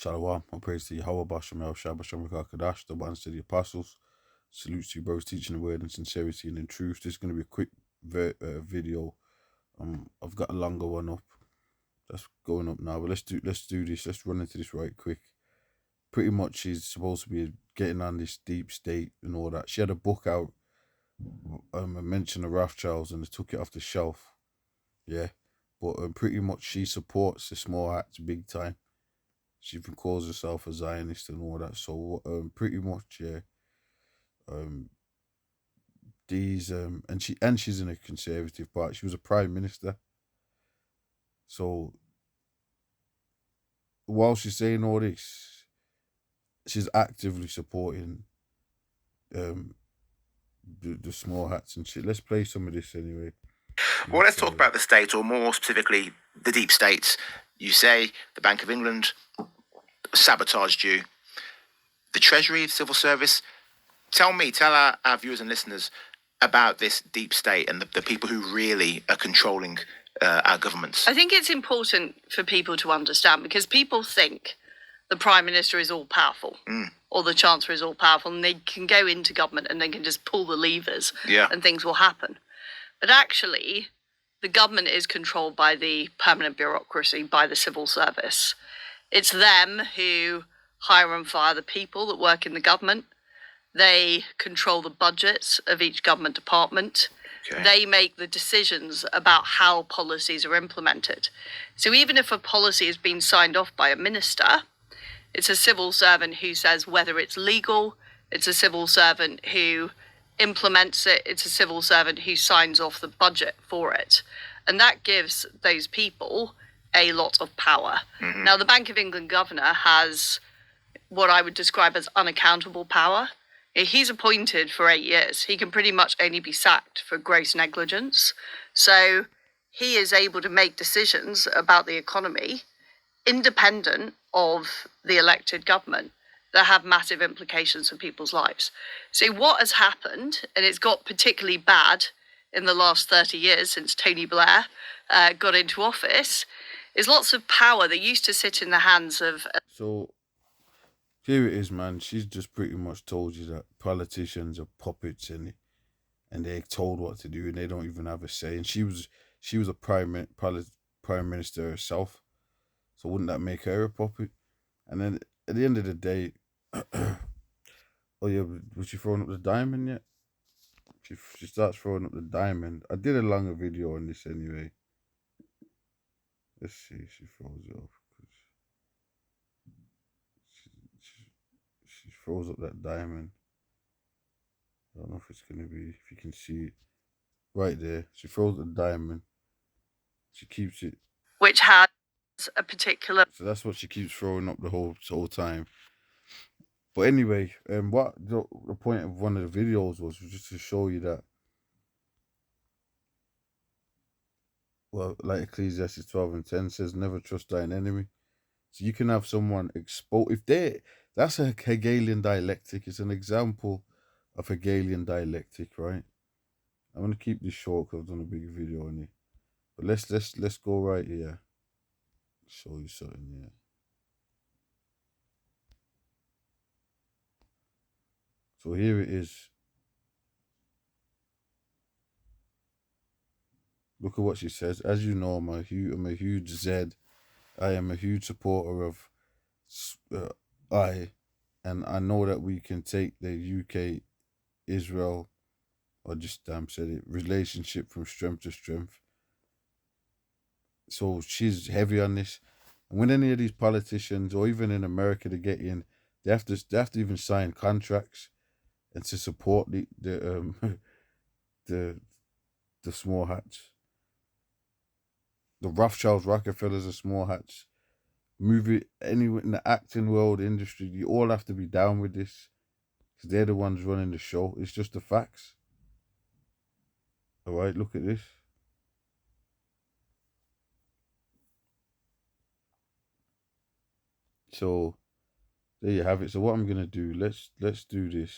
Shalom, all praise to Yahweh, Bashem El Shah, Bashem Kadash, the ones to the apostles. Salute to you, bros, teaching the word in sincerity and in truth. This is going to be a quick video. I've got a longer one up. That's going up now, but let's do this. Let's run into this right quick. Pretty much, she's supposed to be getting on this deep state and all that. She had a book out, a mention of Rothschilds, and they took it off the shelf. Yeah, but pretty much she supports the small hats big time. She even calls herself a Zionist and all that. So pretty much, yeah. These and she's in a conservative party. She was a prime minister. So while she's saying all this, she's actively supporting the small hats and shit. Let's play some of this anyway. Well, let's talk about the state, or more specifically, the deep states. You say the Bank of England sabotaged you. The Treasury, the Civil Service. Tell our viewers and listeners about this deep state and the people who really are controlling our governments. I think it's important for people to understand, because people think the Prime Minister is all powerful or the Chancellor is all powerful and they can go into government and they can just pull the levers and things will happen. But actually, the government is controlled by the permanent bureaucracy, by the civil service. It's them who hire and fire the people that work in the government. They control the budgets of each government department. Okay. They make the decisions about how policies are implemented. So even if a policy has been signed off by a minister, it's a civil servant who says whether it's legal. It's a civil servant who implements it. It's a civil servant who signs off the budget for it. And that gives those people a lot of power. Mm-hmm. Now, the Bank of England governor has what I would describe as unaccountable power. He's appointed for 8 years. He can pretty much only be sacked for gross negligence. So he is able to make decisions about the economy independent of the elected government that have massive implications for people's lives. So what has happened, and it's got particularly bad in the last 30 years since Tony Blair got into office, is lots of power that used to sit in the hands of... So here it is, man. She's just pretty much told you that politicians are puppets and they're told what to do and they don't even have a say. And she was a prime minister herself. So wouldn't that make her a puppet? And then at the end of the day, oh yeah, was she throwing up the diamond yet? She starts throwing up the diamond. I did a longer video on this anyway. Let's see if she throws it off. She throws up that diamond. I don't know if it's going to be, if you can see it. Right there. She throws the diamond. She keeps it. Which has a particular... So that's what she keeps throwing up the whole time. But anyway, what the point of one of the videos was just to show you that, well, like Ecclesiastes 12:10 says, never trust thine enemy. So you can have someone expose, that's a Hegelian dialectic. It's an example of Hegelian dialectic, right? I'm gonna keep this short because I've done a big video on it. But let's go right here. Show you something here. So here it is. Look at what she says. As you know, I'm a huge Z. I am a huge supporter of and I know that we can take the UK, Israel, or just said it, relationship from strength to strength. So she's heavy on this. And when any of these politicians, or even in America, to get in, they have to even sign contracts and to support the small hats. The Rothschilds, Rockefellers are small hats. Movie, anywhere in the acting world, industry, you all have to be down with this. Because they're the ones running the show. It's just the facts. Alright, look at this. So there you have it. So what I'm gonna do, let's do this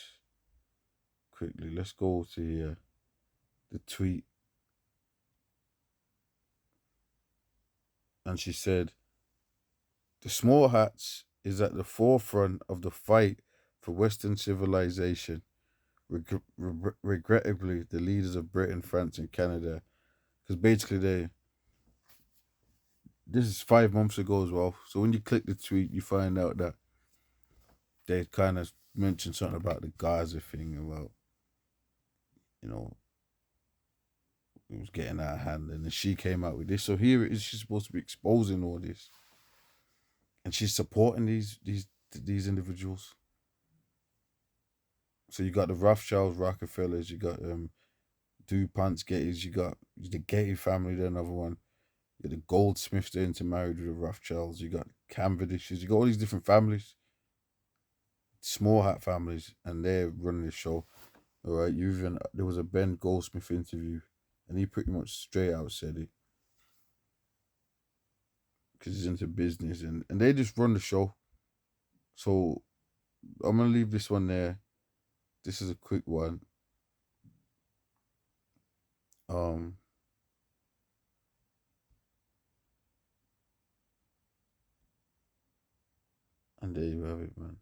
quickly. Let's go to here. The tweet. And she said, the small hats is at the forefront of the fight for Western civilization. Regrettably, the leaders of Britain, France, and Canada, because basically this is 5 months ago as well. So when you click the tweet, you find out that they kind of mentioned something about the Gaza thing, about, you know, it was getting out of hand, and then she came out with this. So here it is, she's supposed to be exposing all this, and she's supporting these individuals. So you got the Rothschilds, Rockefellers, you got DuPont's, Gates, you got the Getty family, the another one. You got the Goldsmiths, they're intermarried with the Rothschilds. You got Cavendishes, you got all these different families, small hat families, and they're running the show. All right, there was a Ben Goldsmith interview, and he pretty much straight out said it, because he's into business, and they just run the show. So I'm gonna leave this one there. This is a quick one. And there you have it, man.